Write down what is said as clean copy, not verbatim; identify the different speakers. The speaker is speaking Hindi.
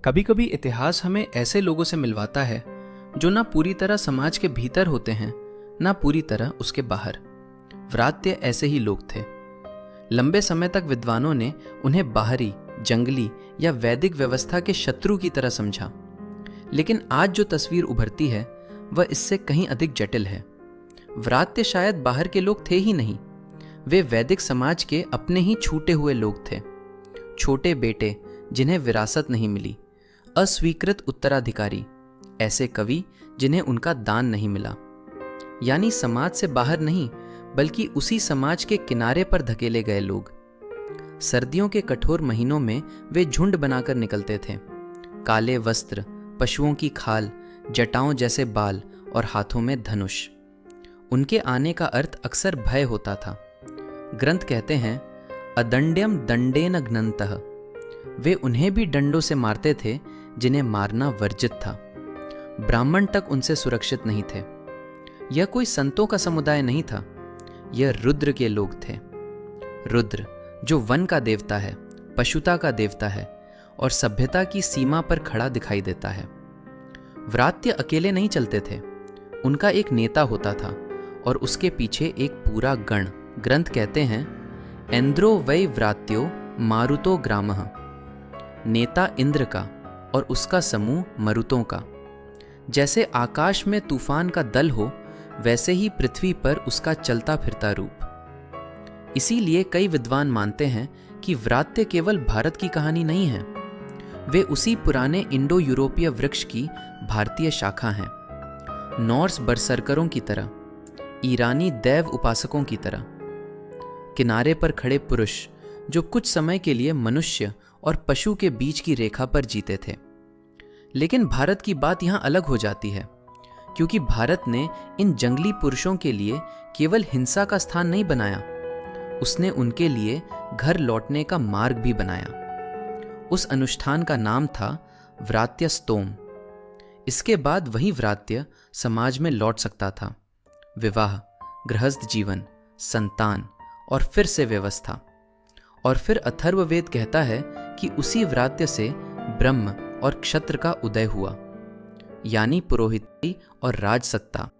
Speaker 1: कभी कभी इतिहास हमें ऐसे लोगों से मिलवाता है जो ना पूरी तरह समाज के भीतर होते हैं, ना पूरी तरह उसके बाहर। व्रात्य ऐसे ही लोग थे। लंबे समय तक विद्वानों ने उन्हें बाहरी, जंगली या वैदिक व्यवस्था के शत्रु की तरह समझा, लेकिन आज जो तस्वीर उभरती है वह इससे कहीं अधिक जटिल है। व्रात्य शायद बाहर के लोग थे ही नहीं, वे वैदिक समाज के अपने ही छूटे हुए लोग थे। छोटे बेटे जिन्हें विरासत नहीं मिली, अस्वीकृत उत्तराधिकारी, ऐसे कवि जिन्हें उनका दान नहीं मिला। यानी समाज से बाहर नहीं, बल्कि उसी समाज के किनारे पर धकेले गए लोग। सर्दियों के कठोर महीनों में वे झुंड बनाकर निकलते थे। काले वस्त्र, पशुओं की खाल, जटाओं जैसे बाल और हाथों में धनुष। उनके आने का अर्थ अक्सर भय होता था। ग्रंथ कहते हैं, अदंड्यम दंडेन घ्नन्तः। वे उन्हें भी डंडों से मारते थे जिन्हें मारना वर्जित था। ब्राह्मण तक उनसे सुरक्षित नहीं थे। यह कोई संतों का समुदाय नहीं था, यह रुद्र के लोग थे। रुद्र जो वन का देवता है, पशुता का देवता है और सभ्यता की सीमा पर खड़ा दिखाई देता है। व्रात्य अकेले नहीं चलते थे, उनका एक नेता होता था और उसके पीछे एक पूरा गण। ग्रंथ कहते हैं, ऐन्द्रो वै व्रात्यो मारुतो ग्रामः। नेता इंद्र का और उसका समूह मरुतों का। जैसे आकाश में तूफान का दल हो, वैसे ही पृथ्वी पर उसका चलता फिरता रूप। इसीलिए कई विद्वान मानते हैं कि व्रात्य केवल भारत की कहानी नहीं है, वे उसी पुराने इंडो यूरोपीय वृक्ष की भारतीय शाखा हैं। नॉर्स बरसरकरों की तरह, ईरानी दैव उपासकों की तरह। किनारे पर खड़े पुरुष जो कुछ समय के लिए मनुष्य और पशु के बीच की रेखा पर जीते थे। लेकिन भारत की बात यहां अलग हो जाती है, क्योंकि भारत ने इन जंगली पुरुषों के लिए केवल हिंसा का स्थान नहीं बनाया, उसने उनके लिए घर लौटने का मार्ग भी बनाया। उस अनुष्ठान का नाम था व्रात्यस्तोम। इसके बाद वही व्रात्य समाज में लौट सकता था। विवाह, गृहस्थ जीवन, संतान और फिर से व्यवस्था। और फिर अथर्ववेद कहता है कि उसी व्रात्य से ब्रह्म और क्षत्र का उदय हुआ, यानी पुरोहिती और राजसत्ता।